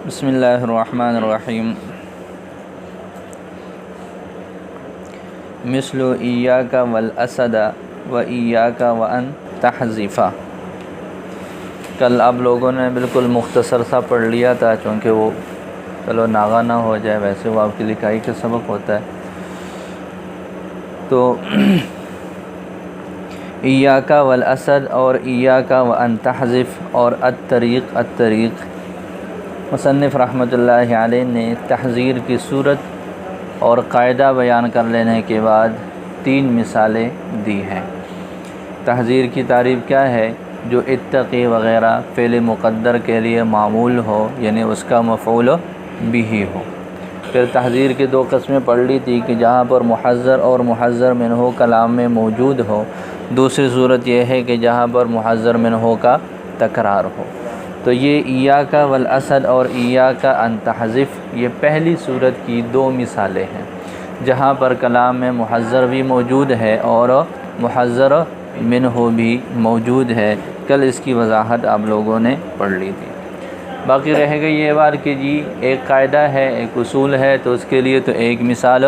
بسم اللہ الرحمن الرحیم۔ مثل ایاک والاسد و ایاک وان تحذف۔ کل آپ لوگوں نے بالکل مختصر سا پڑھ لیا تھا، چونکہ وہ چلو ناغہ نہ ہو جائے، ویسے وہ آپ کی لکھائی کا سبق ہوتا ہے۔ تو ایاک والاسد اور ایاک وان تحذف اور الطریق مصنف رحمۃ اللہ علیہ نے تحذیر کی صورت اور قاعدہ بیان کر لینے کے بعد 3 مثالیں دی ہیں۔ تحذیر کی تعریف کیا ہے؟ جو اتقی وغیرہ فعل مقدر کے لیے معمول ہو، یعنی اس کا مفعول بھی ہو۔ پھر تحذیر کی 2 قسمیں پڑھ لی تھی کہ جہاں پر محذر اور محذر منہ کلام میں موجود ہو، دوسری صورت یہ ہے کہ جہاں پر محذر منہ کا تکرار ہو۔ تو یہ ایاک والاسد اور ایاک ان تحذف، یہ پہلی صورت کی 2 مثالیں ہیں جہاں پر کلام میں محذر بھی موجود ہے اور محذر منہ بھی موجود ہے۔ کل اس کی وضاحت آپ لوگوں نے پڑھ لی تھی۔ باقی رہ گئی یہ بات کہ جی ایک قاعدہ ہے، ایک اصول ہے، تو اس کے لیے تو ایک مثال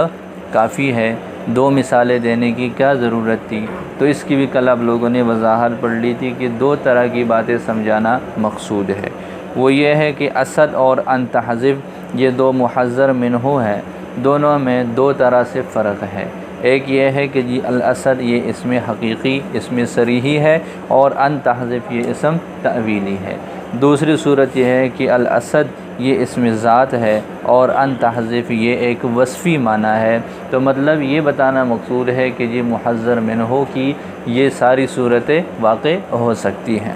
کافی ہے، 2 مثالیں دینے کی کیا ضرورت تھی؟ تو اس کی بھی کل آپ لوگوں نے وضاحت پڑھ لی تھی کہ 2 طرح کی باتیں سمجھانا مقصود ہے۔ وہ یہ ہے کہ اسد اور ان تحذف یہ 2 محذر منہ ہیں، دونوں میں 2 طرح سے فرق ہے۔ ایک یہ ہے کہ جی الاسد یہ اسم حقیقی، اسم صریحی ہے، اور ان تحذف یہ اسم تعویلی ہے۔ دوسری صورت یہ ہے کہ الاسد یہ اسم ذات ہے اور ان تحذف یہ ایک وصفی معنی ہے۔ تو مطلب یہ بتانا مقصود ہے کہ جی محذر منہ کی یہ ساری صورتیں واقع ہو سکتی ہیں۔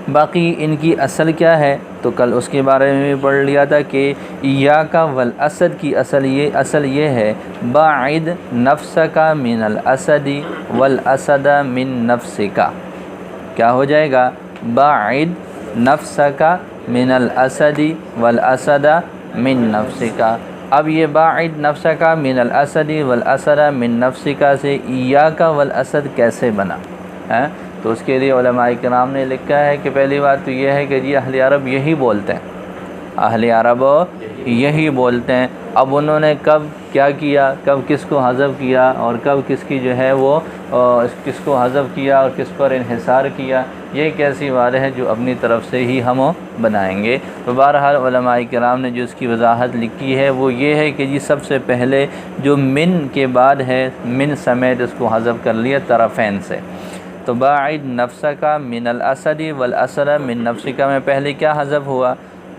باقی ان کی اصل کیا ہے تو کل اس کے بارے میں بھی پڑھ لیا تھا کہ ایاک والاسد کی اصل یہ ہے باعد نفسک من الاسد والاسد من نفسک۔ کیا ہو جائے گا؟ باعد نفسک من الاسد والاسد من نفسک۔ اب یہ باعد نفسک من الاسد والاسد من نفسک سے ایاک والاسد کیسے بنا ہے؟ تو اس کے لیے علماء کرام نے لکھا ہے کہ پہلی بات تو یہ ہے کہ جی اہل عرب یہی بولتے ہیں، اہل عرب یہی بولتے ہیں۔ اب انہوں نے کب کیا کیا، کب کس کو حذف کیا اور کب کس کی جو ہے وہ کس کو حذف کیا اور کس پر انحصار کیا، یہ ایک ایسی بات ہے جو اپنی طرف سے ہی ہم بنائیں گے۔ تو بہرحال علماء کرام نے جو اس کی وضاحت لکھی ہے وہ یہ ہے کہ جی سب سے پہلے جو من کے بعد ہے، من سمیت اس کو حذف کر لیا طرفین سے۔ تو باعد نفسک من الاسد والاسد من نفسک میں پہلے کیا حذف ہوا؟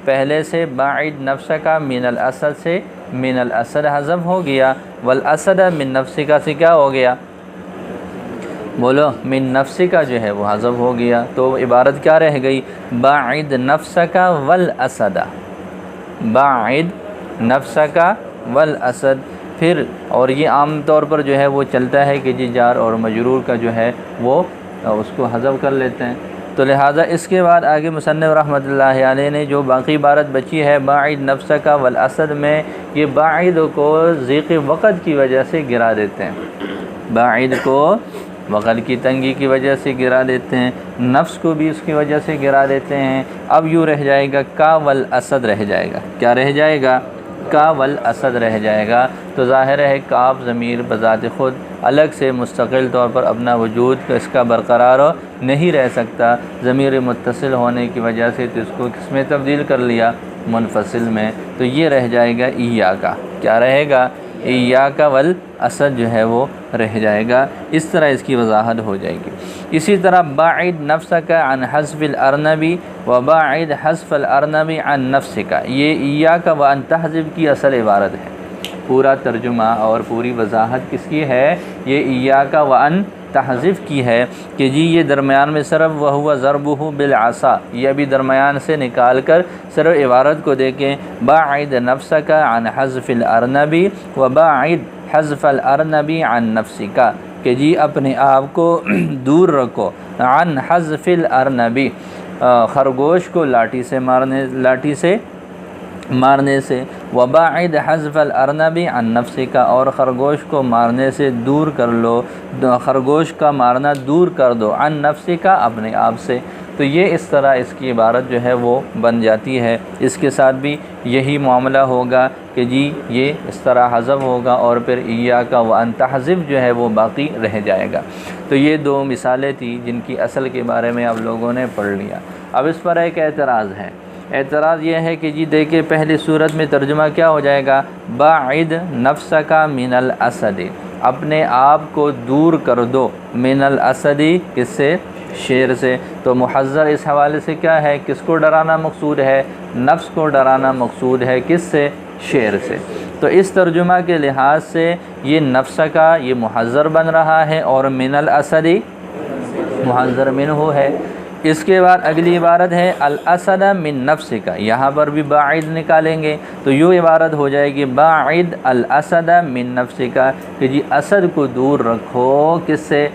پہلے سے باعد نفسک من الاسد سے من الاسد حذف ہو گیا، والاسد من نفسک سے کیا ہو گیا؟ بولو، من نفسک جو ہے وہ حذف ہو گیا۔ تو عبارت کیا رہ گئی؟ باعد نفسک والاسد، باعد نفسک والاسد۔ پھر اور یہ عام طور پر جو ہے وہ چلتا ہے کہ جی جار اور مجرور کا جو ہے وہ اس کو حذف کر لیتے ہیں۔ تو لہٰذا اس کے بعد آگے مصنف رحمۃ اللہ علیہ نے جو باقی عبارت بچی ہے باعد نفسک والاسد میں، یہ باعد کو ضیق وقت کی وجہ سے گرا دیتے ہیں، باعد کو وقت کی تنگی کی وجہ سے گرا دیتے ہیں، نفس کو بھی اس کی وجہ سے گرا دیتے ہیں۔ اب یوں رہ جائے گا کا والاسد رہ جائے گا۔ کیا رہ جائے گا؟ کا والاسد رہ جائے گا۔ تو ظاہر ہے کاف ضمیر بذات خود الگ سے مستقل طور پر اپنا وجود اس کا برقرار نہیں رہ سکتا، ضمیر متصل ہونے کی وجہ سے تو اس کو کس میں تبدیل کر لیا؟ منفصل میں۔ تو یہ رہ جائے گا ایاک۔ کیا رہے گا؟ ایاک والاسد جو ہے وہ رہ جائے گا۔ اس طرح اس کی وضاحت ہو جائے گی۔ اسی طرح باعد نفسک عن حذف الارنب و باعد حذف الارنب عن نفسک، یہ ایاک وان تحذف کی اصل عبارت ہے۔ پورا ترجمہ اور پوری وضاحت کس کی ہے؟ یہ ایاک وان تحذف کی ہے کہ جی یہ درمیان میں صرف وہو ضربہ بالعصا، یہ ابھی درمیان سے نکال کر صرف عبارت کو دیکھیں، باعد نفسک عن حذف الارنب و باعد حذف الارنب عن نفسک، کہ جی اپنے آپ کو دور رکھو عن حذف الارنب، خرگوش کو لاٹھی سے مارنے سے، وباعد حذف الارنب عن نفسک، اور خرگوش کو مارنے سے دور کر لو، خرگوش کا مارنا دور کر دو، عن نفسک اپنے آپ سے۔ تو یہ اس طرح اس کی عبارت جو ہے وہ بن جاتی ہے۔ اس کے ساتھ بھی یہی معاملہ ہوگا کہ جی یہ اس طرح حذف ہوگا اور پھر ایاک وانت حذف جو ہے وہ باقی رہ جائے گا۔ تو یہ دو مثالیں تھیں جن کی اصل کے بارے میں آپ لوگوں نے پڑھ لیا۔ اب اس پر ایک اعتراض ہے۔ اعتراض یہ ہے کہ جی دیکھیں پہلی صورت میں ترجمہ کیا ہو جائے گا، باعد نفسک من الاسد، اپنے آپ کو دور کر دو، من الاسد کس سے، شیر سے۔ تو محذر اس حوالے سے کیا ہے، کس کو ڈرانا مقصود ہے، نفس کو ڈرانا مقصود ہے، کس سے، شیر سے۔ تو اس ترجمہ کے لحاظ سے یہ نفس کا یہ محذر بن رہا ہے اور من الاسد محذر منہ ہے۔ اس کے بعد اگلی عبارت ہے الاسد من نفسک، یہاں پر بھی باعد نکالیں گے تو یوں عبارت ہو جائے گی باعد الاسد من نفسک، کہ جی اسد کو دور رکھو کس سے،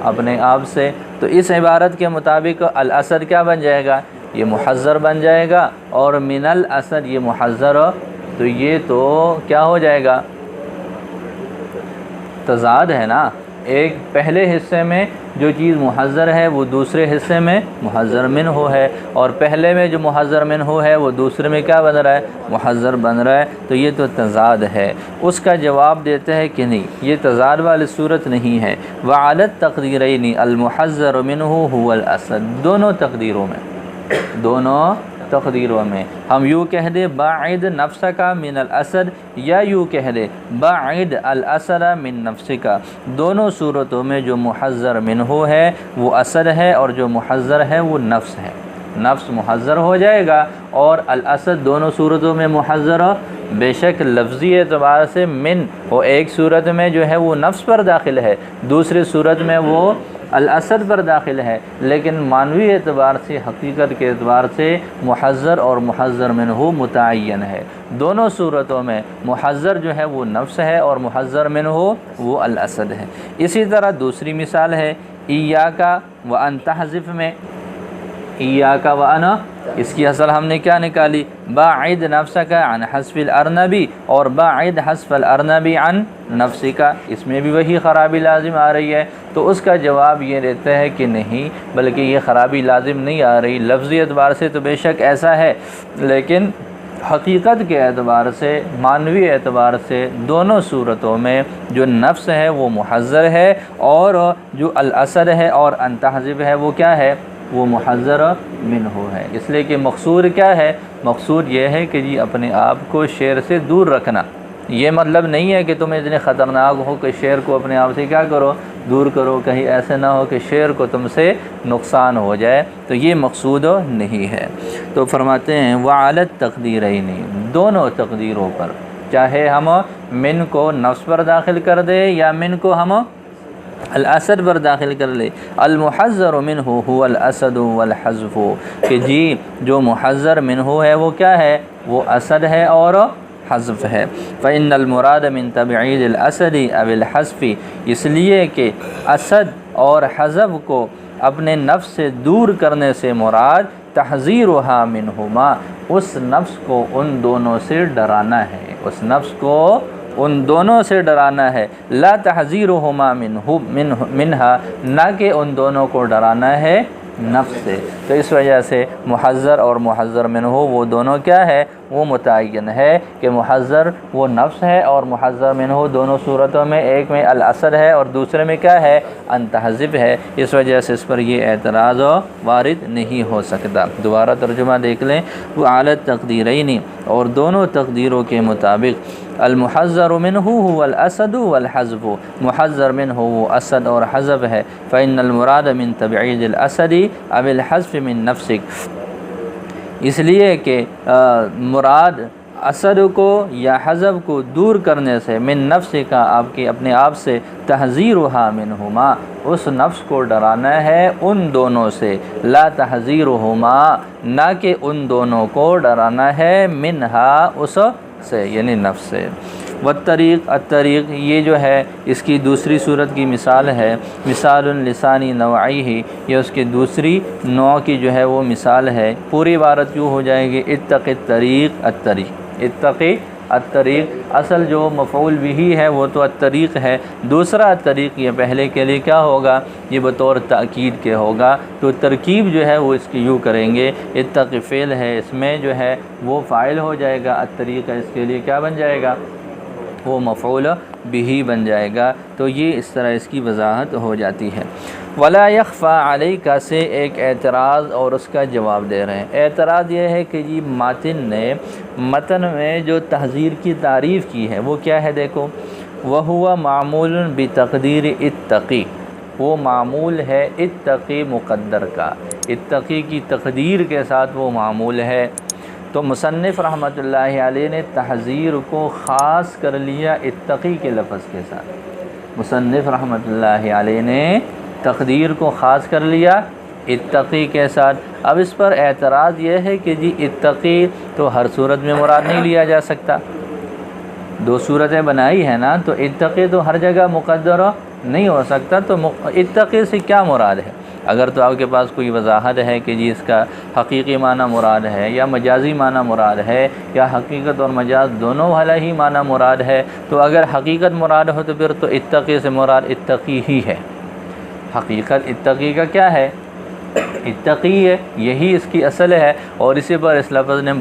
اپنے آپ سے۔ تو اس عبارت کے مطابق الاسد کیا بن جائے گا، یہ محذر بن جائے گا، اور من الاسد یہ محذر، تو یہ تو کیا ہو جائے گا، تضاد ہے نا۔ ایک پہلے حصے میں جو چیز محذر ہے وہ دوسرے حصے میں محذر منہ ہے، اور پہلے میں جو محذر منہ ہے وہ دوسرے میں کیا بن رہا ہے، محذر بن رہا ہے۔ تو یہ تو تضاد ہے۔ اس کا جواب دیتے ہیں کہ نہیں، یہ تضاد والی صورت نہیں ہے۔ وعلی التقدیرین المحذر منہ هو الاسد، دونوں تقدیروں میں ہم یوں کہہ دیں باعد نفسک من الاسد، یا یوں کہہ دیں باعد الاسد من نفسک، دونوں صورتوں میں جو محذر منہ ہے وہ اسد ہے اور جو محذر ہے وہ نفس ہے۔ نفس محذر ہو جائے گا اور الاسد دونوں صورتوں میں محذر ہو، بے شک لفظی اعتبار سے من وہ ایک صورت میں جو ہے وہ نفس پر داخل ہے، دوسری صورت میں وہ الاسد پر داخل ہے، لیکن معنوی اعتبار سے، حقیقت کے اعتبار سے محذر اور محذر منہ متعین ہے۔ دونوں صورتوں میں محذر جو ہے وہ نفس ہے اور محذر منہ وہ الاسد ہے۔ اسی طرح دوسری مثال ہے ایاک وانت حذف میں، ایاک وانا، اس کی اصل ہم نے کیا نکالی، باعد نفسک عن حذف الارنبی اور باعد حذف الارنبی عن نفسک، اس میں بھی وہی خرابی لازم آ رہی ہے۔ تو اس کا جواب یہ دیتا ہے کہ نہیں، بلکہ یہ خرابی لازم نہیں آ رہی، لفظی اعتبار سے تو بے شک ایسا ہے، لیکن حقیقت کے اعتبار سے، معنوی اعتبار سے دونوں صورتوں میں جو نفس ہے وہ محذر ہے، اور جو الاسد ہے اور انت حذف ہے وہ کیا ہے، وہ محذر منہ ہے۔ اس لیے کہ مقصود کیا ہے، مقصود یہ ہے کہ جی اپنے آپ کو شیر سے دور رکھنا۔ یہ مطلب نہیں ہے کہ تم اتنے خطرناک ہو کہ شیر کو اپنے آپ سے کیا کرو، دور کرو، کہیں ایسے نہ ہو کہ شیر کو تم سے نقصان ہو جائے، تو یہ مقصود نہیں ہے۔ تو فرماتے ہیں وعلی التقدیرین، دونوں تقدیروں پر، چاہے ہم من کو نفس پر داخل کر دیں یا من کو ہم الاسد پر داخل کر لے، المحذر منہ هو الاسد والحذف، کہ جی جو محذر منہ ہے وہ کیا ہے، وہ اسد ہے اور حذف ہے۔ فإن المراد من تبعید الاسد او الحذف، اس لیے کہ اسد اور حذف کو اپنے نفس سے دور کرنے سے مراد تحذیرها منہما، اس نفس کو ان دونوں سے ڈرانا ہے، اس نفس کو ان دونوں سے ڈرانا ہے، لا تحذیرهما منها، نہ کہ ان دونوں کو ڈرانا ہے نفس سے۔ تو اس وجہ سے محذر اور محذر منہ وہ دونوں کیا ہے، وہ متعین ہے کہ محذر وہ نفس ہے اور محذر منہ دونوں صورتوں میں، ایک میں الاسد ہے اور دوسرے میں کیا ہے، انت حذف ہے۔ اس وجہ سے اس پر یہ اعتراض وارد نہیں ہو سکتا۔ دوبارہ ترجمہ دیکھ لیں، وعلی التقدیرین، اور دونوں تقدیروں کے مطابق، المحذر منہ هو الاسد والحذف، محذر منہ وہ اسد اور حذف ہے۔ فإن المراد من تبعید الاسد او الحذف من نفسک، اس لیے کہ مراد اسد کو یا حذف کو دور کرنے سے، من نفس کا آپ کے اپنے آپ سے، تحذیرها منہما، اس نفس کو ڈرانا ہے ان دونوں سے، لا تحذیرهما، نہ کہ ان دونوں کو ڈرانا ہے، منہا اس سے یعنی نفس سے۔ والطریق، الطریق یہ جو ہے اس کی دوسری صورت کی مثال ہے، مثال لسانی نوعیہ، یہ اس کی دوسری نوع کی جو ہے وہ مثال ہے۔ پوری عبارت یوں ہو جائے گی اتق الطریق، الطریق، اتقی الطریق اصل جو مفعول بھی ہے وہ تو الطریق ہے، دوسرا الطریق یہ پہلے کے لیے کیا ہوگا، یہ بطور تاکید کے ہوگا، تو ترکیب جو ہے وہ اس کی یوں کریں گے، اتقی فعل ہے، اس میں جو ہے وہ فاعل ہو جائے گا، الطریق اس کے لیے کیا بن جائے گا، وہ مفعول بھی بن جائے گا۔ تو یہ اس طرح اس کی وضاحت ہو جاتی ہے۔ ولا یخفی علیک سے ایک اعتراض اور اس کا جواب دے رہے ہیں۔ اعتراض یہ ہے کہ جی ماتن نے متن میں جو تحذیر کی تعریف کی ہے وہ کیا ہے، دیکھو، وہو معمول بتقدیر اتقی، وہ معمول ہے اتقی مقدر کا، اتقی کی تقدیر کے ساتھ وہ معمول ہے۔ تو مصنف رحمۃ اللہ علیہ نے تحذیر کو خاص کر لیا اتقی کے لفظ کے ساتھ، مصنف رحمۃ اللہ علیہ نے تقدیر کو خاص کر لیا اتقی کے ساتھ۔ اب اس پر اعتراض یہ ہے کہ جی اتقی تو ہر صورت میں مراد نہیں لیا جا سکتا، دو صورتیں بنائی ہیں نا، تو اتقی تو ہر جگہ مقدر نہیں ہو سکتا، تو اتقی سے کیا مراد ہے؟ اگر تو آپ کے پاس کوئی وضاحت ہے کہ جی اس کا حقیقی معنی مراد ہے یا مجازی معنی مراد ہے یا حقیقت اور مجاز دونوں والا ہی معنی مراد ہے، تو اگر حقیقت مراد ہو تو پھر تو اتقی سے مراد اتقی ہی ہے۔ حقیقت اتقی کا کیا ہے، اتقی ہے، یہی اس کی اصل ہے، اور اسی پر اس لفظ نے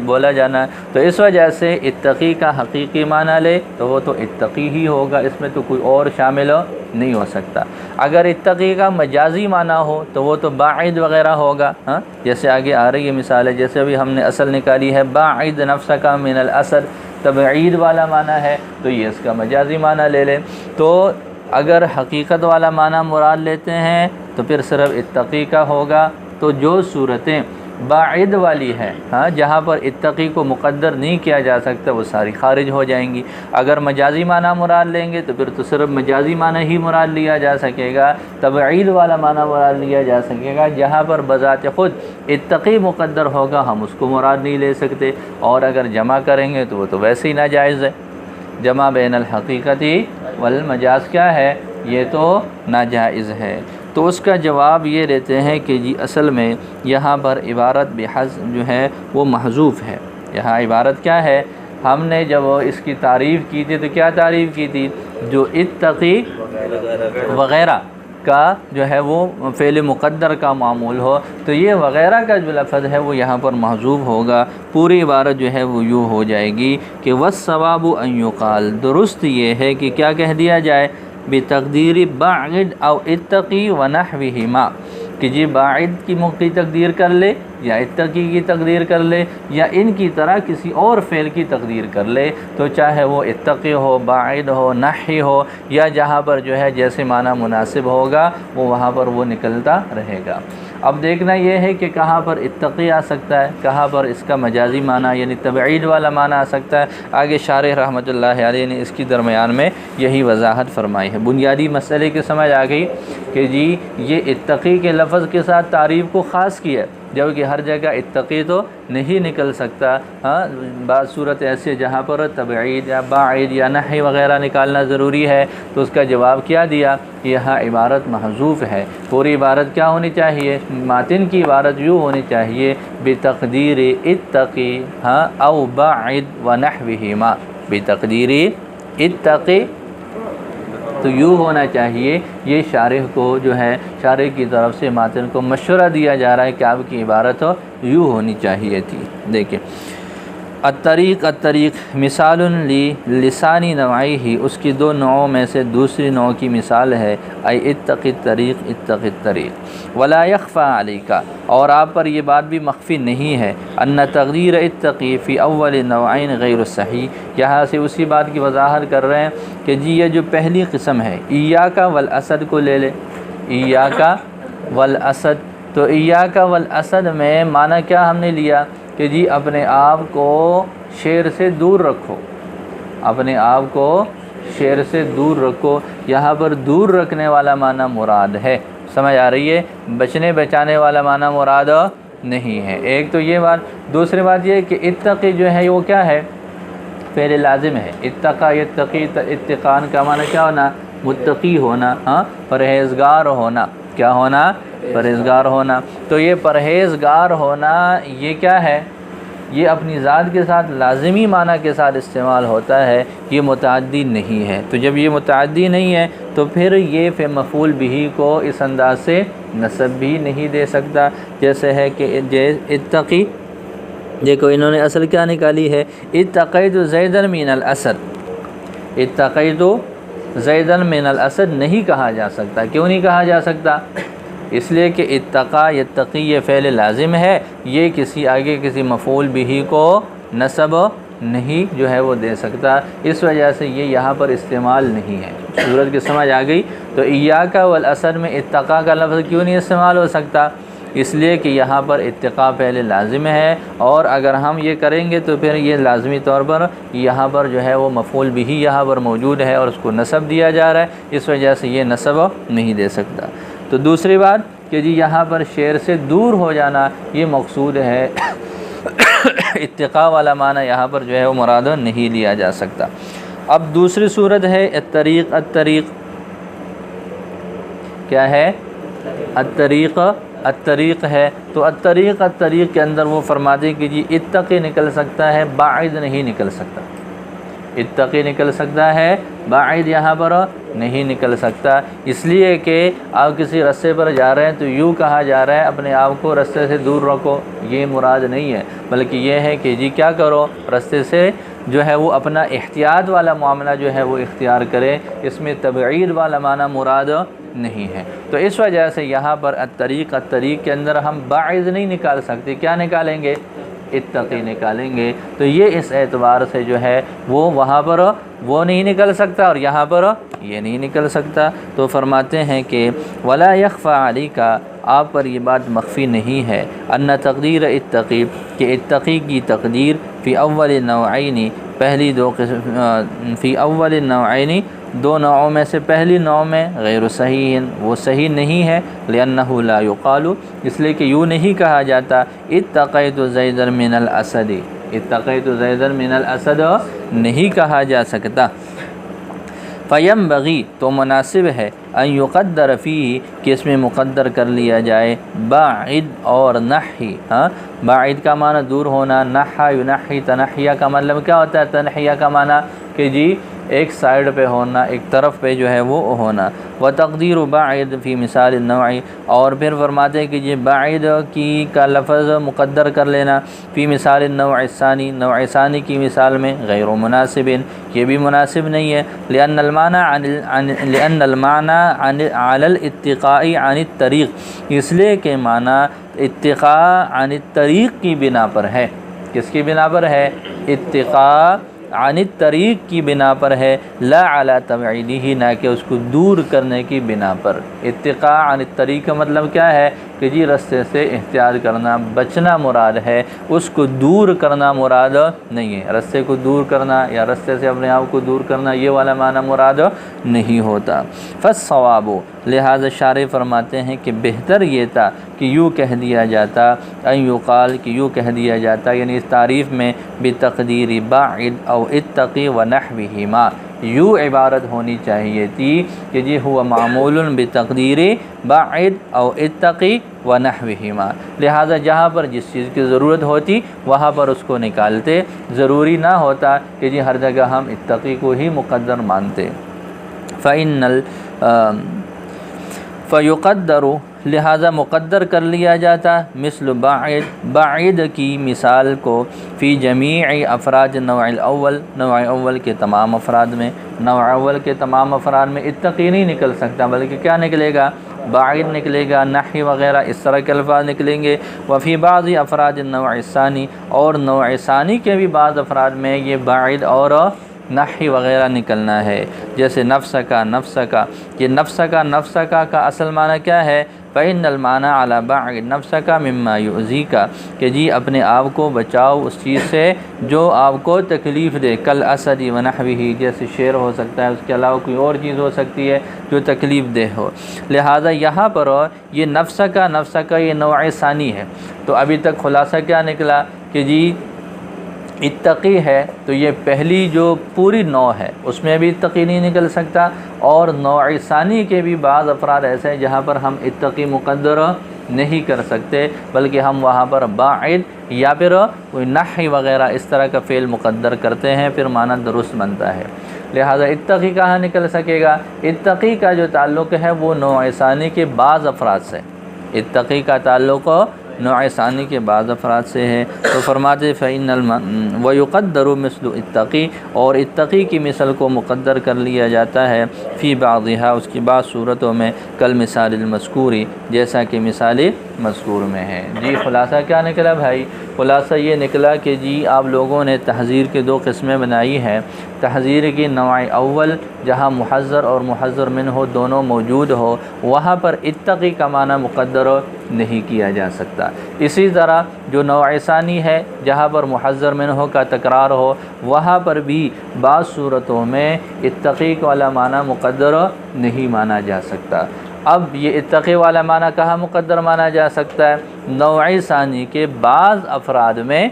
بولا جانا ہے، تو اس وجہ سے اتقی کا حقیقی معنی لے تو وہ تو اتقی ہی ہوگا، اس میں تو کوئی اور شامل نہیں ہو سکتا۔ اگر اتقی کا مجازی معنی ہو تو وہ تو باعد وغیرہ ہوگا، ہاں، جیسے آگے آ رہی ہے مثال ہے، جیسے ابھی ہم نے اصل نکالی ہے باعد نفسک من الاسد، تبعید والا معنی ہے، تو یہ اس کا مجازی معنی لے لیں۔ تو اگر حقیقت والا معنی مراد لیتے ہیں تو پھر صرف اتقی کا ہوگا، تو جو صورتیں باعد والی ہیں، ہاں، جہاں پر اتقی کو مقدر نہیں کیا جا سکتا وہ ساری خارج ہو جائیں گی۔ اگر مجازی معنی مراد لیں گے تو پھر تو صرف مجازی معنی ہی مراد لیا جا سکے گا، تبعید والا معنی مراد لیا جا سکے گا، جہاں پر بذات خود اتقی مقدر ہوگا ہم اس کو مراد نہیں لے سکتے، اور اگر جمع کریں گے تو وہ تو ویسے ہی ناجائز ہے، جمع بین الحقیقتی والمجاز کیا ہے، یہ تو ناجائز ہے۔ تو اس کا جواب یہ دیتے ہیں کہ جی اصل میں یہاں پر عبارت بحذف جو ہے وہ محذوف ہے۔ یہاں عبارت کیا ہے، ہم نے جب اس کی تعریف کی تھی تو کیا تعریف کی تھی، جو اتقی وغیرہ کا جو ہے وہ فعل مقدر کا معمول ہو، تو یہ وغیرہ کا جو لفظ ہے وہ یہاں پر محذوف ہوگا، پوری عبارت جو ہے وہ یوں ہو جائے گی کہ والصواب ان یقال، درست یہ ہے کہ کیا کہہ دیا جائے، بتقدیر باعد او اتقی ونحوہما، کہ جی باعد کی تقدیر کر لے یا اتقی کی تقدیر کر لے یا ان کی طرح کسی اور فعل کی تقدیر کر لے، تو چاہے وہ اتقی ہو، باعد ہو، نحی ہو، یا جہاں پر جو ہے جیسے معنی مناسب ہوگا وہ وہاں پر وہ نکلتا رہے گا۔ اب دیکھنا یہ ہے کہ کہاں پر اتقی آ سکتا ہے، کہاں پر اس کا مجازی معنی یعنی تبعید والا معنی آ سکتا ہے۔ آگے شارح رحمۃ اللہ علیہ نے اس کی درمیان میں یہی وضاحت فرمائی ہے۔ بنیادی مسئلے کی سمجھ آ گئی کہ جی یہ اتقی کے لفظ کے ساتھ تعریف کو خاص کیا ہے، جبکہ ہر جگہ اتقی تو نہیں نکل سکتا، ہاں، بعض صورت ایسے جہاں پر تبعید یا باعد یا نحی وغیرہ نکالنا ضروری ہے، تو اس کا جواب کیا دیا کہ یہاں عبارت محذوف ہے۔ پوری عبارت کیا ہونی چاہیے، ماتن کی عبارت یوں ہونی چاہیے بتقدیر اتقی، ہاں، او باعد ونحوہما، بتقدیر اتقی، تو یوں ہونا چاہیے۔ یہ شارح کو جو ہے شارح کی طرف سے ماتن کو مشورہ دیا جا رہا ہے کہ آپ کی عبارت یوں ہونی چاہیے تھی۔ دیکھیں الطریق مثال لسانی نوعی، اس کی دو نوعوں میں سے دوسری نوع کی مثال ہے، ای اتقی الطریق ولا یخفی علیک، اور آپ پر یہ بات بھی مخفی نہیں ہے، ان تقدیر اتقی فی اول نوعین غیر صحیح، یہاں سے اسی بات کی وضاحت کر رہے ہیں کہ جی یہ جو پہلی قسم ہے ایاک والاسد کو لے لے، ایاک والاسد، تو ایاک والاسد میں معنی کیا ہم نے لیا کہ جی اپنے آپ کو شیر سے دور رکھو، اپنے آپ کو شیر سے دور رکھو، یہاں پر دور رکھنے والا معنی مراد ہے، سمجھ آ رہی ہے، بچنے بچانے والا معنی مراد نہیں ہے۔ ایک تو یہ بات، دوسری بات یہ کہ اتقی جو ہے وہ کیا ہے، فعل لازم ہے، اتقا یتقی، اتقان کا معنی کیا ہونا، متقی ہونا، ہاں، پرہیزگار ہونا، کیا ہونا، پرہیزگار ہونا، تو یہ پرہیزگار ہونا یہ کیا ہے، یہ اپنی ذات کے ساتھ لازمی معنی کے ساتھ استعمال ہوتا ہے، یہ متعدی نہیں ہے۔ تو جب یہ متعدی نہیں ہے تو پھر یہ مفعول بہ کو اس انداز سے نصب بھی نہیں دے سکتا، جیسے ہے کہ اتقی، دیکھو انہوں نے اصل کیا نکالی ہے، اتقیت زیدن من الاسد، اتقیت زیدن من الاسد نہیں کہا جا سکتا۔ کیوں نہیں کہا جا سکتا؟ اس لیے کہ اتقا یتقی یہ فعل لازم ہے، یہ کسی آگے کسی مفعول بہ کو نصب نہیں جو ہے وہ دے سکتا، اس وجہ سے یہ یہاں پر استعمال نہیں ہے۔ صورت کی سمجھ آ گئی؟ تو ایاک والاسد میں اتقا کا لفظ کیوں نہیں استعمال ہو سکتا؟ اس لیے کہ یہاں پر اتقا پہلے لازم ہے، اور اگر ہم یہ کریں گے تو پھر یہ لازمی طور پر یہاں پر جو ہے وہ مفعول بہ یہاں پر موجود ہے اور اس کو نصب دیا جا رہا ہے، اس وجہ سے یہ نصب نہیں دے سکتا۔ تو دوسری بات کہ جی یہاں پر شعر سے دور ہو جانا یہ مقصود ہے، اتقا والا معنی یہاں پر جو ہے وہ مراد نہیں لیا جا سکتا۔ اب دوسری صورت ہے الطریق، الطریق کیا ہے؟ الطریق، الطریق ہے۔ تو الطریق، الطریق کے اندر وہ فرماتے کہ جی اتقی نکل سکتا ہے، باعد نہیں نکل سکتا۔ اتقی نکل سکتا ہے، باعد یہاں پر نہیں نکل سکتا، اس لیے کہ آپ کسی رستے پر جا رہے ہیں تو یوں کہا جا رہا ہے اپنے آپ کو رستے سے دور رکھو، یہ مراد نہیں ہے، بلکہ یہ ہے کہ جی کیا کرو، رستے سے جو ہے وہ اپنا احتیاط والا معاملہ جو ہے وہ اختیار کرے، اس میں تبعید والا معنی مراد نہیں ہے۔ تو اس وجہ سے یہاں پر الطریق، الطریق کے اندر ہم باعث نہیں نکال سکتے، کیا نکالیں گے؟ اتقی نکالیں گے۔ تو یہ اس اعتبار سے جو ہے وہ وہاں پر وہ نہیں نکل سکتا اور یہاں پر یہ نہیں نکل سکتا۔ تو فرماتے ہیں کہ ولا یخفی علیک، آپ پر یہ بات مخفی نہیں ہے، ان تقدیر اتقی، کہ اتقی کی تقدیر فی اول نوعین، پہلی دو قسم، فی اول نوعین دو نوعوں میں سے پہلی نوع میں غیر صحیح، وہ صحیح نہیں ہے، لأنہ لا یقال، اس لیے کہ یوں نہیں کہا جاتا اتقیت زیدا من الاسد، اتقیت زیدا من الاسد نہیں کہا جا سکتا۔ فینبغی، تو مناسب ہے، ان یقدر فیہ، کہ اس میں مقدر کر لیا جائے، باعد اور نحی، باعد کا معنی دور ہونا، نحا ینحی، تنحیہ کا مطلب کیا ہوتا ہے؟ تنحیہ کا معنی کہ جی ایک سائیڈ پہ ہونا، ایک طرف پہ جو ہے وہ ہونا۔ وتقدیر باعد فی مثال النوع، اور پھر فرماتے ہیں کہ یہ باعد کی کا لفظ مقدر کر لینا فی مثال النوع الثانی، نوع ثانی کی مثال میں غیر مناسب، یہ بھی مناسب نہیں ہے، لأن المعنی علی الاتقاء عن الطریق، اس لیے کہ معنی اتقاء عن الطریق کی بنا پر ہے۔ کس کی بنا پر ہے؟ اتقاء عن الطریق کی بنا پر ہے، لا علی تبعیدہ، نہ کہ اس کو دور کرنے کی بنا پر۔ اتقاء عن الطریق کا مطلب کیا ہے کہ جی رستے سے احتیاط کرنا، بچنا مراد ہے، اس کو دور کرنا مراد نہیں ہے۔ رستے کو دور کرنا یا رستے سے اپنے آپ کو دور کرنا یہ والا معنی مراد نہیں ہوتا۔ فالصواب، لہذا شارح فرماتے ہیں کہ بہتر یہ تھا کہ یوں کہہ دیا جاتا، ان یقال، کہ یوں کہہ دیا جاتا، یعنی اس تعریف میں بتقدیر باعد او اتقی ونحوہما، یوں عبارت ہونی چاہیے تھی کہ جی ہوا معمول بتقدیر باعد او اتقی ونحوہما، لہذا جہاں پر جس چیز کی ضرورت ہوتی وہاں پر اس کو نکالتے، ضروری نہ ہوتا کہ جی ہر جگہ ہم اتقی کو ہی مقدر مانتے۔ فیقدر، لہذا مقدر کر لیا جاتا، مثل باعد، باعد کی مثال کو، فی جمیع افراد نوع الاول، نوع اول کے تمام افراد میں، نوع اول کے تمام افراد میں اتقی نہیں نکل سکتا، بلکہ کیا نکلے گا؟ باعد نکلے گا، نحی وغیرہ اس طرح کے الفاظ نکلیں گے۔ وفی بعض افراد النوع الثانی، اور نوع ثانی کے بھی بعض افراد میں یہ باعد اور نحی وغیرہ نکلنا ہے، جیسے نفس کا، نفس کا، یہ نفس کا، نفس کا اصل معنی کیا ہے؟ فإن المعنى على بعد نفسك مما يؤذيك، کہ جی اپنے آپ کو بچاؤ اس چیز سے جو آپ کو تکلیف دے، کل اسد ونحوہ، جیسے شیر ہو سکتا ہے، اس کے علاوہ کوئی اور چیز ہو سکتی ہے جو تکلیف دہ ہو، لہذا یہاں پر یہ نفس کا، نفس کا یہ نوع ثانی ہے۔ تو ابھی تک خلاصہ کیا نکلا کہ جی اتقی ہے تو یہ پہلی جو پوری نوع ہے اس میں بھی اتقی نہیں نکل سکتا، اور نوع ثانی کے بھی بعض افراد ایسے ہیں جہاں پر ہم اتقی مقدر نہیں کر سکتے، بلکہ ہم وہاں پر باعد یا پھر کوئی نحی وغیرہ اس طرح کا فعل مقدر کرتے ہیں، پھر معنی درست بنتا ہے۔ لہٰذا اتقی کہاں نکل سکے گا؟ اتقی کا جو تعلق ہے وہ نوع ثانی کے بعض افراد سے، اتقی کا تعلق نوع ثانی کے بعض افراد سے ہے۔ تو فرماتے فَإِنَّ وَيُقَدَّرُ مِثْلُ اتقی، اور اتقی کی مثل کو مقدر کر لیا جاتا ہے فی بعضها، اس کی بعض صورتوں میں، کل مثال المذکوری، جیسا کہ مثال مذکور میں ہے۔ جی خلاصہ کیا نکلا بھائی؟ خلاصہ یہ نکلا کہ جی آپ لوگوں نے تحذیر کے دو قسمیں بنائی ہیں۔ تحذیر کی نوع اول جہاں محذر اور محذر منہ ہو دونوں موجود ہو، وہاں پر اتقی کا معنی مقدر نہیں کیا جا سکتا۔ اسی طرح جو نوع ثانی ہے جہاں پر محذر منہ کا تکرار ہو، وہاں پر بھی بعض صورتوں میں اتقی والا معنی مقدر نہیں مانا جا سکتا۔ اب یہ اتقی والا معنی کہاں مقدر مانا جا سکتا ہے؟ نوع ثانی کے بعض افراد میں،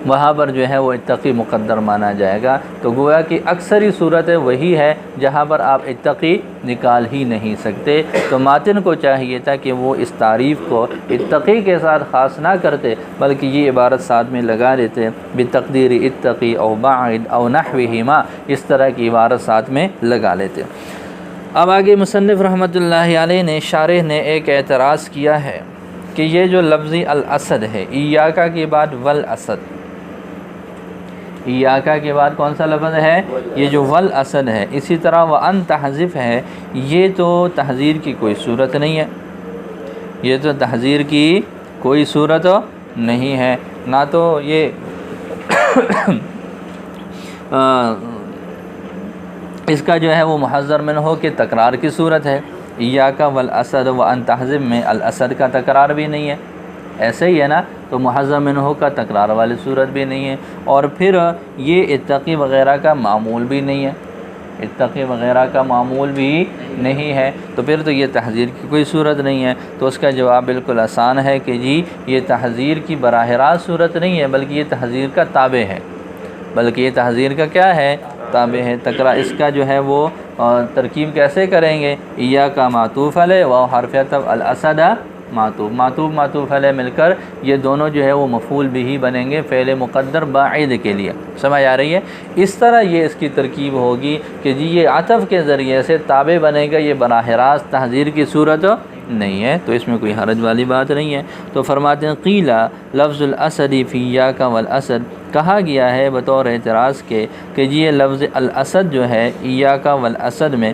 وہاں پر جو ہے وہ اتقی مقدر مانا جائے گا۔ تو گویا کہ اکثری صورتیں وہی ہے جہاں پر آپ اتقی نکال ہی نہیں سکتے۔ تو ماتن کو چاہیے تھا کہ وہ اس تعریف کو اتقی کے ساتھ خاص نہ کرتے، بلکہ یہ عبارت ساتھ میں لگا دیتے، بتقدیر اتقی او باعد او نحوہما، اس طرح کی عبارت ساتھ میں لگا لیتے۔ اب آگے مصنف رحمۃ اللہ علیہ نے، شارح نے ایک اعتراض کیا ہے کہ یہ جو لفظی الاسد ہے، ایاکا کے بعد والاسد، ایاکا کے بعد کون سا لفظ ہے؟ یہ جو والاسد ہے۔ اسی طرح وان تحذف ہے، یہ تو تحذیر کی کوئی صورت نہیں ہے، یہ تو تحذیر کی کوئی صورت نہیں ہے، نہ تو یہ اس کا جو ہے وہ محذر منہ کے تکرار کی صورت ہے۔ ایاکا والاسد وان تحذف میں الاسد کا تکرار بھی نہیں ہے، ایسے ہی ہے نا، تو محذر منہ کا تکرار والی صورت بھی نہیں ہے، اور پھر یہ اتقی وغیرہ کا معمول بھی نہیں ہے، اتقی وغیرہ کا معمول بھی نہیں ہے، تو پھر تو یہ تحذیر کی کوئی صورت نہیں ہے۔ تو اس کا جواب بالکل آسان ہے کہ جی یہ تحذیر کی براہ راست صورت نہیں ہے، بلکہ یہ تحذیر کا تابع ہے، بلکہ یہ تحذیر کا کیا ہے؟ تابع ہے۔ تکرار اس کا جو ہے وہ ترکیب کیسے کریں گے؟ ایاکا معطوف علیہ و حرف عطف الاسد معطوف، معطوف معطوف علیہ مل کر یہ دونوں جو ہے وہ مفعول بھی بنیں گے فعل مقدر باعد کے لیے، سمجھ آ رہی ہے؟ اس طرح یہ اس کی ترکیب ہوگی کہ جی یہ عطف کے ذریعے سے تابع بنے گا، یہ براہ راست تحذیر کی صورت نہیں ہے، تو اس میں کوئی حرج والی بات نہیں ہے۔ تو فرماتے ہیں قیلا لفظ الاسد فی ایاکا والاسد، کہا گیا ہے بطور اعتراض کے کہ جی یہ لفظ الاسد جو ہے ایاکا والاسد میں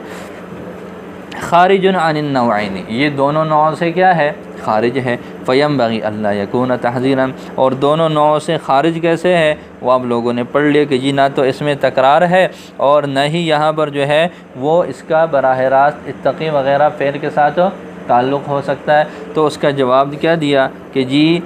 خارج عن النوعین، یہ دونوں نوعوں سے کیا ہے؟ خارج ہے۔ فینبغی اللہ یکون تحذیرا، اور دونوں نوعوں سے خارج کیسے ہے؟ وہ آپ لوگوں نے پڑھ لیا کہ جی نہ تو اس میں تکرار ہے اور نہ ہی یہاں پر جو ہے وہ اس کا براہ راست اتقی وغیرہ فعل کے ساتھ تعلق ہو سکتا ہے۔ تو اس کا جواب کیا دیا کہ جی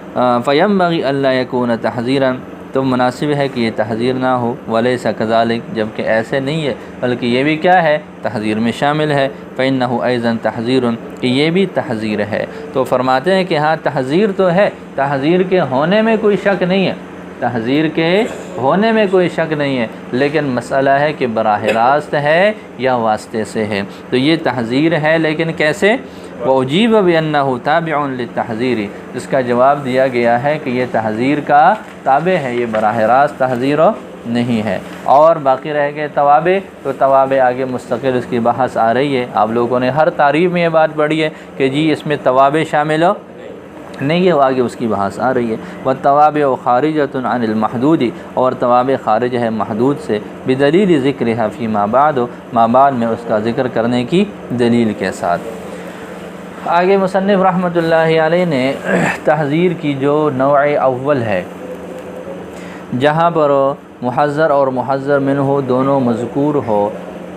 فینبغی اللہ یکون تحذیرا، تو مناسب ہے کہ یہ تحذیر نہ ہو، ولیس کذالک، جبکہ ایسے نہیں ہے، بلکہ یہ بھی کیا ہے؟ تحذیر میں شامل ہے۔ فإنہ ایضا تحذیر، کہ یہ بھی تحذیر ہے۔ تو فرماتے ہیں کہ ہاں تحذیر تو ہے، تحذیر کے ہونے میں کوئی شک نہیں ہے، تحذیر کے ہونے میں کوئی شک نہیں ہے، لیکن مسئلہ ہے کہ براہ راست ہے یا واسطے سے ہے۔ تو یہ تحذیر ہے، لیکن کیسے؟ وَأُجِيبَ بِأَنَّهُ تَابِعٌ لِلتَّحْذِيرِ، اس کا جواب دیا گیا ہے کہ یہ تحذیر کا تابع ہے، یہ براہ راست تحذیر نہیں ہے۔ اور باقی رہ گئے توابع، تو توابع آگے مستقل اس کی بحث آ رہی ہے۔ آپ لوگوں نے ہر تعریف میں یہ بات پڑھی ہے کہ جی اس میں توابع شامل ہو نہیں ہے، وہ آگے اس کی بحث آ رہی ہے۔ وَالتَّوَابِعُ خَارِجَةٌ عَنِ الْمَحْدُودِ، اور توابع خارج ہے محدود سے، بدلیل ذکرها فی ما بعد، ما بعد میں اس کا ذکر کرنے کی دلیل کے ساتھ۔ آگے مصنف رحمۃ اللہ علیہ نے تحذیر کی جو نوع اول ہے، جہاں پر محذر اور محذر منہ دونوں مذکور ہو،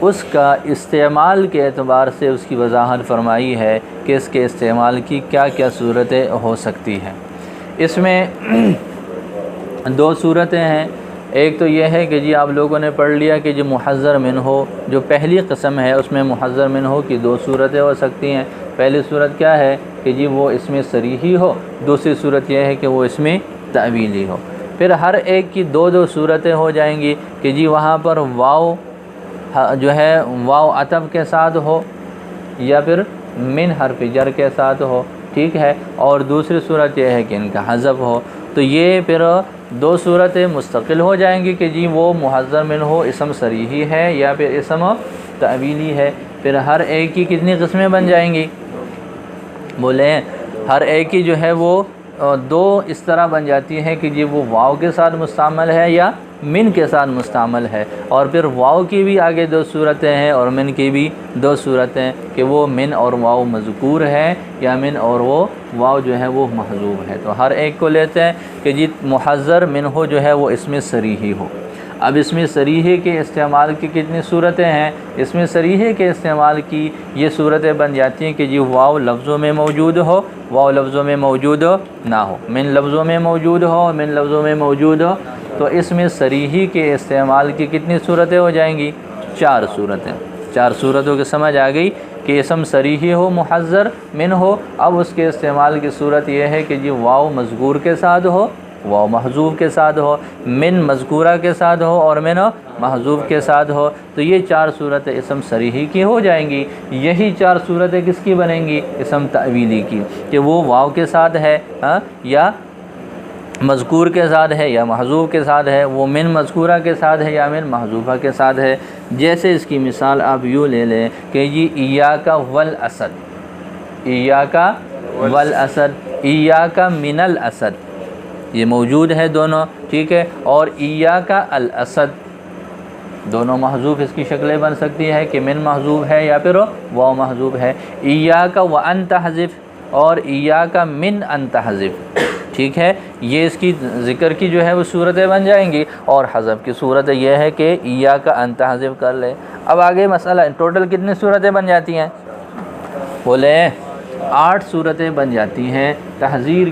اس کا استعمال کے اعتبار سے اس کی وضاحت فرمائی ہے کہ اس کے استعمال کی کیا کیا صورتیں ہو سکتی ہیں۔ اس میں دو صورتیں ہیں۔ ایک تو یہ ہے کہ جی آپ لوگوں نے پڑھ لیا کہ جو محذر منہ جو پہلی قسم ہے، اس میں محذر منہ کی دو صورتیں ہو سکتی ہیں۔ پہلی صورت کیا ہے کہ جی وہ اس میں صریحی ہو، دوسری صورت یہ ہے کہ وہ اس میں تأویلی ہو۔ پھر ہر ایک کی دو دو صورتیں ہو جائیں گی کہ جی وہاں پر واو جو ہے واو عطف کے ساتھ ہو، یا پھر من حرف جر کے ساتھ ہو، ٹھیک ہے، اور دوسری صورت یہ ہے کہ ان کا حذف ہو، تو یہ پھر دو صورتیں مستقل ہو جائیں گی کہ جی وہ محذر منہ اسم صریحی ہے یا پھر اسم تعویلی ہے۔ پھر ہر ایک کی کتنی قسمیں بن جائیں گی؟ بولے ہر ایک کی جو ہے وہ دو اس طرح بن جاتی ہے کہ جی وہ واو کے ساتھ مستعمل ہے یا من کے ساتھ مستعمل ہے، اور پھر واو کی بھی آگے دو صورتیں ہیں اور من کی بھی دو صورتیں کہ وہ من اور واو مذکور ہے یا من اور وہ واو جو ہے وہ محذوف ہے۔ تو ہر ایک کو لیتے ہیں کہ جی محذر منہ جو ہے وہ اسم صریحی ہو۔ اب اسم صریحی کے استعمال کی کتنی صورتیں ہیں؟ اسم صریحی کے استعمال کی یہ صورتیں بن جاتی ہیں کہ جی واو لفظوں میں موجود ہو، واو لفظوں میں موجود نہ ہو، من لفظوں میں موجود ہو، من لفظوں میں موجود ہو۔ تو اسم صریحی کے استعمال کی کتنی صورتیں ہو جائیں گی؟ 4 صورتیں۔ 4 صورتوں کی سمجھ آ گئی کہ اسم صریحی ہو، محذر من ہو، اب اس کے استعمال کی صورت یہ ہے کہ جی واو مذکور کے ساتھ ہو، واو محذوف کے ساتھ ہو، من مذکورہ کے ساتھ ہو اور من محذوف کے ساتھ ہو۔ تو یہ 4 صورتیں اسم صریحی کی ہو جائیں گی۔ یہی 4 صورتیں کس کی بنیں گی؟ اسم تعویلی کی، کہ وہ واو کے ساتھ ہے یا مذکور کے ساتھ ہے یا محذوف کے ساتھ ہے، وہ من مذکورہ کے ساتھ ہے یا من محذوفہ کے ساتھ ہے۔ جیسے اس کی مثال آپ یوں لے لیں کہ جی ایاک والاسد، ایاک والاسد، ایاک من الاسد، یہ موجود ہے دونوں، ٹھیک ہے، اور ایاک الاسد، دونوں محذوف اس کی شکلیں بن سکتی ہے کہ من محذوف ہے یا پھر واو محذوف ہے۔ ایاک وان تحذف اور ایاک من ان تحذف، ٹھیک ہے، یہ اس کی ذکر کی جو ہے وہ صورتیں بن جائیں گی، اور حذف کی صورت یہ ہے کہ ایاک ان تحذف کر لے۔ اب آگے مسئلہ ٹوٹل کتنی صورتیں بن جاتی ہیں؟ بولے 8 صورتیں بن جاتی ہیں تحذیر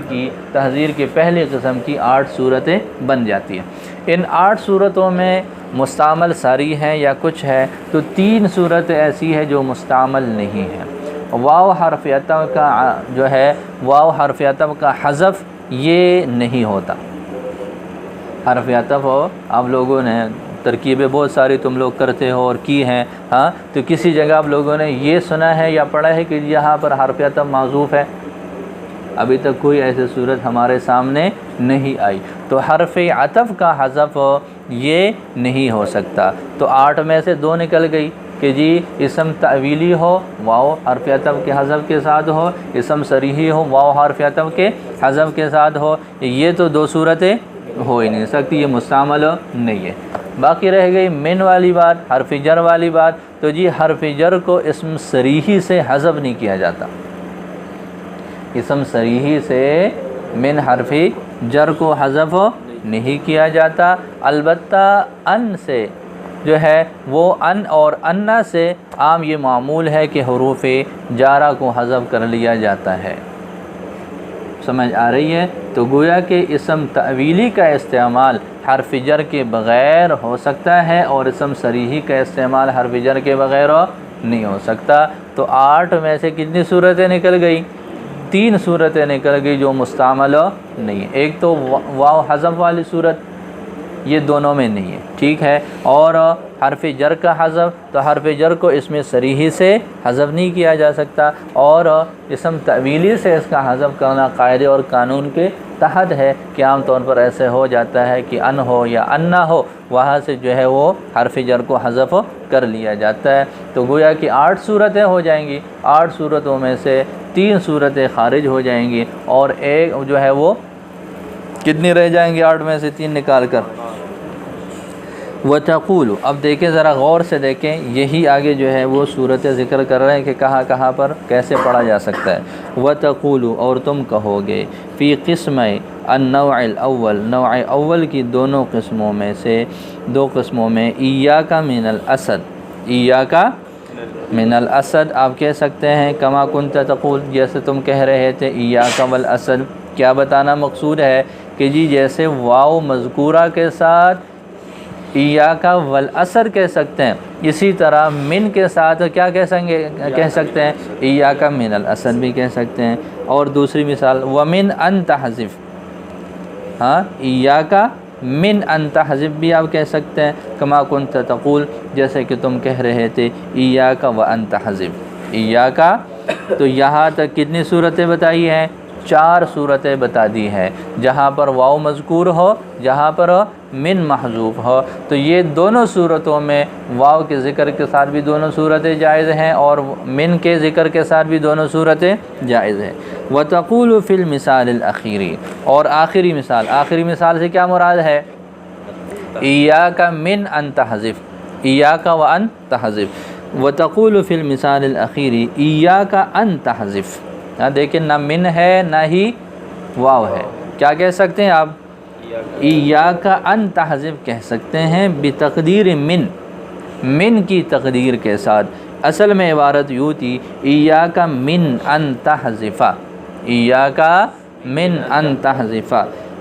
کی پہلی قسم کی 8 صورتیں بن جاتی ہیں۔ ان 8 صورتوں میں مستعمل ساری ہیں یا کچھ ہے، تو 3 صورتیں ایسی ہے جو مستعمل نہیں ہیں۔ واو حرف عطف کا جو ہے واو حرف عطف کا حذف یہ نہیں ہوتا۔ حرف عطف ہو، آپ لوگوں نے ترکیبیں بہت ساری تم لوگ کرتے ہو اور کی ہیں، تو کسی جگہ آپ لوگوں نے یہ سنا ہے یا پڑھا ہے کہ یہاں پر حرف عطف محذوف ہے؟ ابھی تک کوئی ایسی صورت ہمارے سامنے نہیں آئی۔ تو حرف عطف کا حذف یہ نہیں ہو سکتا۔ تو 8 میں سے 2 نکل گئی کہ جی اسم تعویلی ہو، واو حرف عطف کے حذف کے ساتھ ہو، اسم صریحی ہو، واو حرف عطف کے حذف کے ساتھ ہو، یہ تو 2 صورتیں ہو ہی نہیں سکتی، یہ مستعمل نہیں ہے۔ باقی رہ گئی من والی بات، حرف جر والی بات، تو جی حرف جر کو اسم صریحی سے حذف نہیں کیا جاتا، اسم صریحی سے من حرف جر کو حذف نہیں کیا جاتا، البتہ ان سے جو ہے وہ ان اور انا سے عام یہ معمول ہے کہ حروف جارہ کو حذف کر لیا جاتا ہے۔ سمجھ آ رہی ہے؟ تو گویا کہ اسم تعویلی کا استعمال حرف جر کے بغیر ہو سکتا ہے اور اسم صریحی کا استعمال حرف جر کے بغیر نہیں ہو سکتا۔ تو 8 میں سے کتنی صورتیں نکل گئی؟ 3 صورتیں نکل گئی جو مستعمل نہیں ہے۔ ایک تو واو حذف والی صورت، یہ دونوں میں نہیں ہے، ٹھیک ہے، اور حرف جر کا حذف، تو حرف جر کو اسم صریحی سے حذف نہیں کیا جا سکتا، اور اسم تعویلی سے اس کا حذف کرنا قاعدے اور قانون کے تحت ہے کہ عام طور پر ایسے ہو جاتا ہے کہ ان ہو یا ان نہ ہو، وہاں سے جو ہے وہ حرف جر کو حذف کر لیا جاتا ہے۔ تو گویا کہ 8 صورتیں ہو جائیں گی، 8 صورتوں میں سے 3 صورتیں خارج ہو جائیں گی، اور ایک جو ہے وہ کتنی رہ جائیں گی 8 میں سے 3 نکال کر؟ وَتَقُولُ، اب دیکھیں ذرا غور سے دیکھیں، یہی آگے جو ہے وہ صورت ذکر کر رہے ہیں کہ کہاں کہاں پر کیسے پڑھا جا سکتا ہے۔ وَتَقُولُ، اور تم کہو گے، فی قسم النوع الاول، نوع اول کی دونوں قسموں میں سے 2 قسموں میں، ایاک من الاسد، ایاک من الاسد آپ کہہ سکتے ہیں، کما کنت تقول، جیسے تم کہہ رہے تھے ایاک والاسد۔ کیا بتانا مقصود ہے کہ جی جیسے واو مذکورہ کے ساتھ ایاک والاسد کہہ سکتے ہیں، اسی طرح من کے ساتھ کیا کہہ سکتے ہیں؟ ایاک من الاسد بھی کہہ سکتے ہیں۔ اور دوسری مثال ومن ان تحذف، ایاک من ان تحذف بھی آپ کہہ سکتے ہیں، کما کنت تقول، جیسے کہ تم کہہ رہے تھے ایاک وان تحذف، ایاک تو یہاں تک کتنی صورتیں بتائی ہیں؟ 4 صورتیں بتا دی ہیں، جہاں پر واو مذکور ہو، جہاں پر من محذوف ہو۔ تو یہ دونوں صورتوں میں واو کے ذکر کے ساتھ بھی دونوں صورتیں جائز ہیں اور من کے ذکر کے ساتھ بھی دونوں صورتیں جائز ہیں۔ وَتَقُولُ فِي الْمِثَالِ الْأَخِيرِ، اور آخری مثال سے کیا مراد ہے؟ ایاک من ان تحذف، ایاک و ان تحذف۔ وَتَقُولُ فِي الْمِثَالِ الْأَخِيرِ ایاک ان تحذف، دیکھیں نہ من ہے نہ ہی واو ہے، کیا کہہ سکتے ہیں آپ؟ ایاک ان تحذف کہہ سکتے ہیں، بتقدیر من کی تقدیر کے ساتھ۔ اصل میں عبارت یوں تھی، ایاک من ان تحذف، ایاک من ان تحذف۔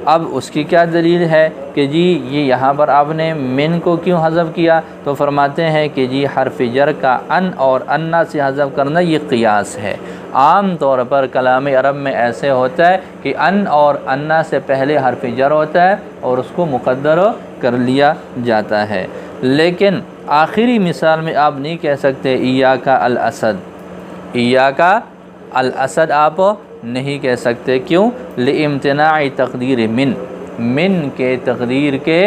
اب اس کی کیا دلیل ہے کہ جی یہ یہاں پر آپ نے من کو کیوں حذف کیا؟ تو فرماتے ہیں کہ جی حرف جر کا ان اور انا سے حذف کرنا یہ قیاس ہے۔ عام طور پر کلام عرب میں ایسے ہوتا ہے کہ ان اور انا سے پہلے حرف جر ہوتا ہے اور اس کو مقدر کر لیا جاتا ہے، لیکن آخری مثال میں آپ نہیں کہہ سکتے ایاک الاسد، ایاک الاسد آپ نہیں کہہ سکتے، کیوں؟ لامتناع تقدیر من کے تقدیر کے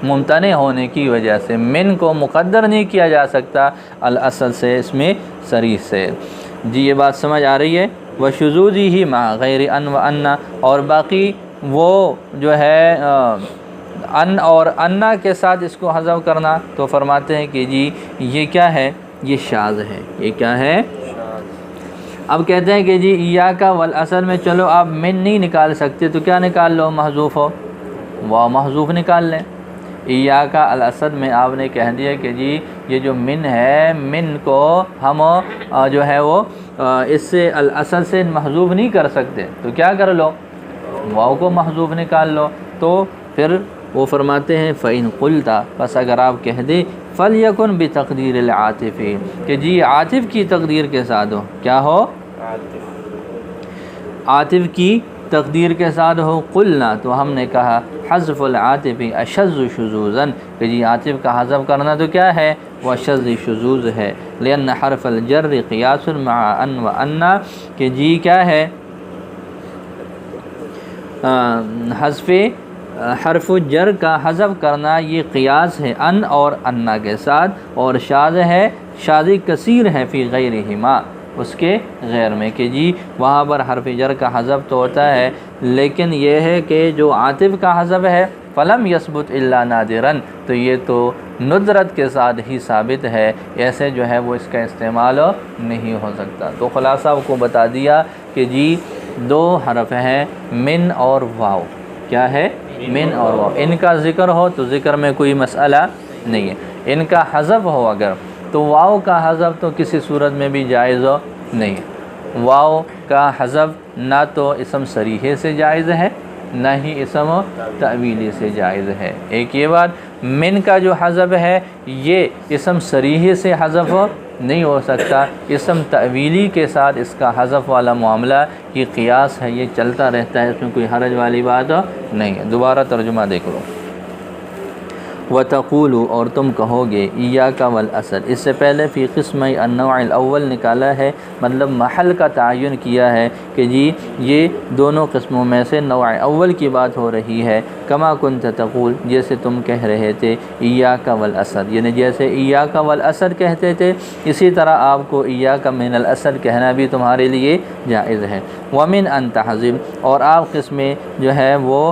ممتنع ہونے کی وجہ سے من کو مقدر نہیں کیا جا سکتا الاسد سے، اس میں صریح سے۔ جی یہ بات سمجھ آ رہی ہے؟ وشذوذہ مع غیر ان و انا، اور باقی وہ جو ہے ان اور انا کے ساتھ اس کو حذف کرنا، تو فرماتے ہیں کہ جی یہ کیا ہے؟ یہ شاذ ہے۔ یہ کیا ہے؟ اب کہتے ہیں کہ جی ایاک والاسد میں چلو آپ من نہیں نکال سکتے تو کیا نکال لو؟ محذوف ہو، واو محذوف نکال لیں۔ ایاک الاسد میں آپ نے کہہ دیا کہ جی یہ جو من ہے، من کو ہم جو ہے وہ اس سے الاسد سے محذوف نہیں کر سکتے، تو کیا کر لو؟ واو کو محذوف نکال لو۔ تو پھر وہ فرماتے ہیں فَإِن قُلْتَ، پس اگر آپ کہہ دیں فَلْيَكُنْ بِتَقْدِيرِ الْعَاطِفِ، کہ جی عاطف کی تقدیر کے ساتھ ہو، کیا ہو؟ عاطف کی تقدیر کے ساتھ ہو۔ قلنا، تو ہم نے کہا حذف العاطف اشذ شذوذا، کہ جی عاطف کا حذف کرنا تو کیا ہے؟ وہ اشذ شذوذ ہے۔ لأن حرف الجر قیاس مع ان و انا، کہ جی کیا ہے؟ حذف حرف جر کا حذف کرنا یہ قیاس ہے ان اور انا کے ساتھ، اور شاذ ہے، شاذی کثیر ہے فی غیرہما، اس کے غیر میں، کہ جی وہاں پر حرف جر کا حذف تو ہوتا ہے، لیکن یہ ہے کہ جو عاطف کا حذف ہے فلم یثبت الا نادرا، تو یہ تو ندرت کے ساتھ ہی ثابت ہے، ایسے جو ہے وہ اس کا استعمال نہیں ہو سکتا۔ تو خلاصہ آپ کو بتا دیا کہ جی 2 حرف ہیں، من اور واو، کیا ہے؟ من اور واو، ان کا ذکر ہو تو ذکر میں کوئی مسئلہ نہیں ہے، ان کا حذف ہو اگر تو واو کا حذف تو کسی صورت میں بھی جائز نہیں ہے۔ واو کا حذف نہ تو اسم صریحے سے جائز ہے نہ ہی اسم تعویلی سے جائز ہے۔ ایک یہ بات، من کا جو حذف ہے یہ اسم صریحے سے حذف نہیں ہو سکتا، اسم تعویلی کے ساتھ اس کا حذف والا معاملہ یہ قیاس ہے، یہ چلتا رہتا ہے، اس میں کوئی حرج والی بات نہیں ہے۔ دوبارہ ترجمہ دیکھ لو۔ وَتَقُولُ، اور تم کہو گے ایاک والاسد، اس سے پہلے فی قسم النوع الاول نکالا ہے، مطلب محل کا تعین کیا ہے کہ جی یہ دونوں قسموں میں سے نوع اول کی بات ہو رہی ہے۔ کما کنت تقول، جیسے تم کہہ رہے تھے ایاک والاسد، یعنی جیسے ایاک والاسد کہتے تھے اسی طرح آپ کو ایاک من الاسد کہنا بھی تمہارے لیے جائز ہے۔ ومن ان تحذف، اور آپ قسمیں جو ہے وہ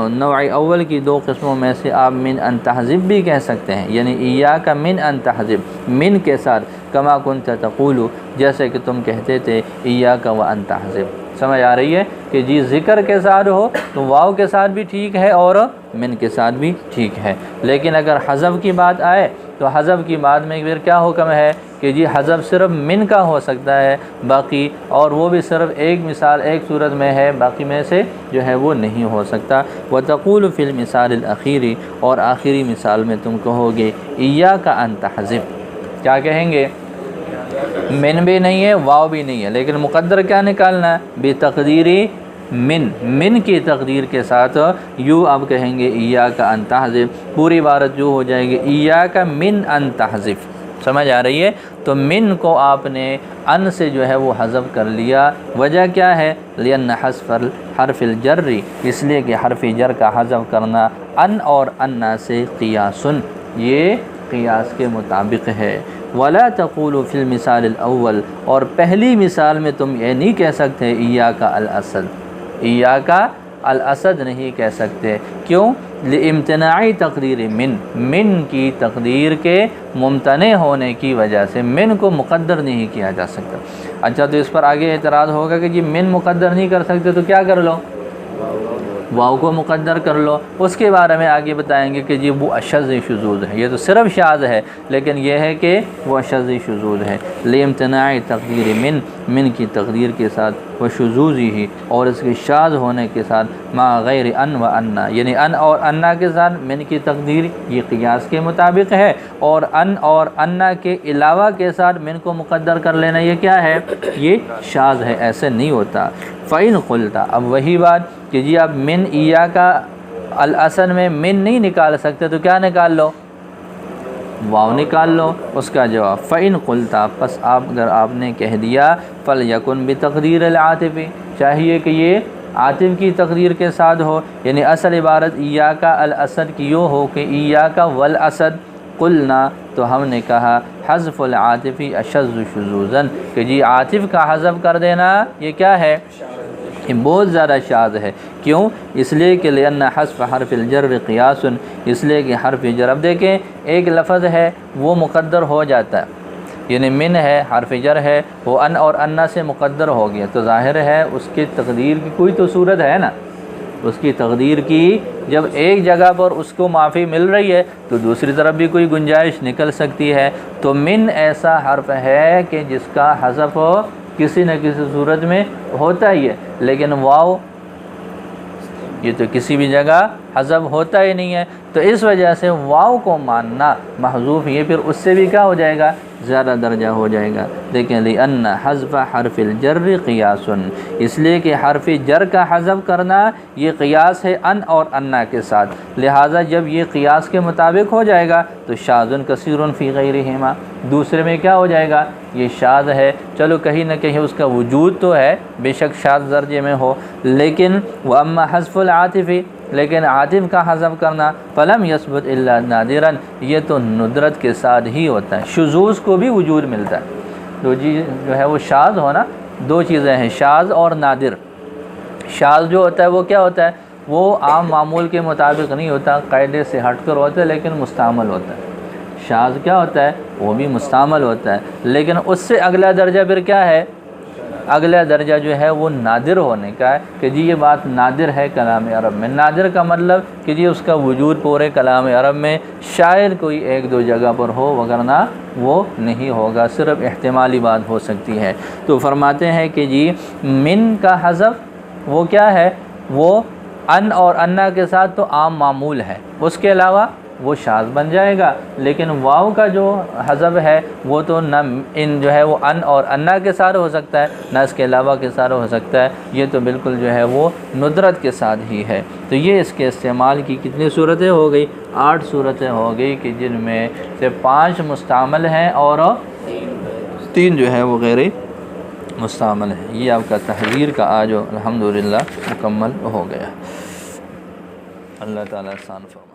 نوع اول کی 2 قسموں میں سے آپ من ان تحذف بھی کہہ سکتے ہیں، یعنی ایاک من ان تحذف، من کے ساتھ، کما کنت تقول، جیسے کہ تم کہتے تھے ایاک و ان تحذف۔ سمجھ آ رہی ہے کہ جی ذکر کے ساتھ ہو تو واو کے ساتھ بھی ٹھیک ہے اور من کے ساتھ بھی ٹھیک ہے، لیکن اگر حذف کی بات آئے تو حذف کی بات میں پھر کیا حکم ہے کہ جی حذف صرف من کا ہو سکتا ہے، باقی اور وہ بھی صرف ایک مثال ایک صورت میں ہے، باقی میں سے جو ہے وہ نہیں ہو سکتا۔ وَتَقُولُ فِي الْمِثَالِ الْأَخِيرِ، اور آخری مثال میں تم کہو گے ایاک ان تحذف، کیا کہیں گے؟ من بھی نہیں ہے واو بھی نہیں ہے، لیکن مقدر کیا نکالنا ہے؟ بتقدیری من کی تقدیر کے ساتھ یوں آپ کہیں گے ایاک ان تحذف، پوری عبارت جو ہو جائے گی ایاک من ان تحذف، سمجھ آ رہی ہے؟ تو من کو آپ نے ان سے جو ہے وہ حذف کر لیا، وجہ کیا ہے؟ لأن حذف حرف الجر، اس لیے کہ حرف جر کا حذف کرنا ان اور انا سے قیاسن، یہ قیاس کے مطابق ہے۔ ولا تقولوا فی المثال الاول، اور پہلی مثال میں تم یہ نہیں کہہ سکتے ایاک الاسد، ایاک الاسد نہیں کہہ سکتے، کیوں؟ لامتناع تقدیر من کی تقدیر کے ممتنع ہونے کی وجہ سے من کو مقدر نہیں کیا جا سکتا۔ اچھا، تو اس پر آگے اعتراض ہوگا کہ جی من مقدر نہیں کر سکتے تو کیا کر لو؟ واو کو مقدر کر لو۔ اس کے بارے میں آگے بتائیں گے کہ جی وہ اشذ شذوذ ہے، یہ تو صرف شاذ ہے، لیکن یہ ہے کہ وہ اشذ شذوذ ہے۔ لامتناع تقدیر من کی تقدیر کے ساتھ، وہ شذوذی ہی، اور اس کے شاذ ہونے کے ساتھ، مع غیر ان و انا، یعنی ان اور انا کے ساتھ من کی تقدیر یہ قیاس کے مطابق ہے، اور ان اور انا کے علاوہ کے ساتھ من کو مقدر کر لینا یہ کیا ہے؟ یہ شاذ ہے، ایسے نہیں ہوتا۔ فَإِنْ قُلْتَ، اب وہی بات کہ جی آپ من ایاک الاسد میں من نہیں نکال سکتے تو کیا نکال لو؟ واو نکال لو۔ اس کا جواب فَإِنْ قُلْتَ، پس اگر آپ نے کہہ دیا فَلْيَكُنْ بِتَقْدِيرِ الْعَاطِفِ، چاہیے کہ یہ عاطف کی تقدیر کے ساتھ ہو، یعنی اصل عبارت ایاک الاسد کی یوں ہو کہ ایاک والاسد، قلنا تو ہم نے کہا حذف العاطف اشذ شذوذا، کہ جی عاطف کا حذف کر دینا یہ کیا ہے؟ یہ بہت زیادہ شاذ ہے۔ کیوں؟ اس لیے کہ لأن حذف حرف الجر قیاس، اس لیے کہ حرف جر، اب دیکھیں ایک لفظ ہے وہ مقدر ہو جاتا ہے، یعنی من ہے، حرف جر ہے، وہ ان اور انا سے مقدر ہو گیا، تو ظاہر ہے اس کی تقدیر کی کوئی تو صورت ہے نا، اس کی تقدیر کی جب ایک جگہ پر اس کو معافی مل رہی ہے تو دوسری طرف بھی کوئی گنجائش نکل سکتی ہے۔ تو من ایسا حرف ہے کہ جس کا حذف کسی نہ کسی صورت میں ہوتا ہی ہے، لیکن واو یہ تو کسی بھی جگہ حذف ہوتا ہی نہیں ہے، تو اس وجہ سے واو کو ماننا محذوف، یہ پھر اس سے بھی کیا ہو جائے گا؟ زیادہ درجہ ہو جائے گا۔ دیکھیں لأن حذف حرف الجر قیاس، اس لیے کہ حرف جر کا حذف کرنا یہ قیاس ہے ان اور انا کے ساتھ، لہٰذا جب یہ قیاس کے مطابق ہو جائے گا تو شاذ کثیر فی غیرہما، دوسرے میں کیا ہو جائے گا؟ یہ شاذ ہے۔ چلو کہیں نہ کہیں اس کا وجود تو ہے، بے شک شاذ درجے میں ہو، لیکن واما حذف العاطف، لیکن عاطف کا حذف کرنا فلم یثبت الا نادرا، یہ تو ندرت کے ساتھ ہی ہوتا ہے، شذوذ کو بھی وجود ملتا ہے۔ دو چیز جو ہے وہ شاذ ہونا، دو چیزیں ہیں، شاذ اور نادر۔ شاذ جو ہوتا ہے وہ کیا ہوتا ہے؟ وہ عام معمول کے مطابق نہیں ہوتا، قاعدے سے ہٹ کر ہوتا ہے لیکن مستعمل ہوتا ہے۔ شاذ کیا ہوتا ہے؟ وہ بھی مستعمل ہوتا ہے، لیکن اس سے اگلا درجہ پھر کیا ہے؟ اگلا درجہ جو ہے وہ نادر ہونے کا ہے، کہ جی یہ بات نادر ہے کلام عرب میں۔ نادر کا مطلب کہ جی اس کا وجود پورے کلام عرب میں شاید کوئی ایک دو جگہ پر ہو، وگرنہ وہ نہیں ہوگا، صرف احتمالی بات ہو سکتی ہے۔ تو فرماتے ہیں کہ جی من کا حذف وہ کیا ہے؟ وہ ان اور انا کے ساتھ تو عام معمول ہے، اس کے علاوہ وہ شاذ بن جائے گا، لیکن واو کا جو حذف ہے وہ تو نہ ان جو ہے وہ ان اور انا کے ساتھ ہو سکتا ہے، نہ اس کے علاوہ کے ساتھ ہو سکتا ہے، یہ تو بالکل جو ہے وہ ندرت کے ساتھ ہی ہے۔ تو یہ اس کے استعمال کی کتنی صورتیں ہو گئی؟ 8 صورتیں ہو گئی، کہ جن میں سے 5 مستعمل ہیں اور 3 جو ہے وہ غیر مستعمل ہیں۔ یہ آپ کا تحریر کا آج الحمدللہ مکمل ہو گیا۔ اللہ تعالیٰ احسان فرمائے۔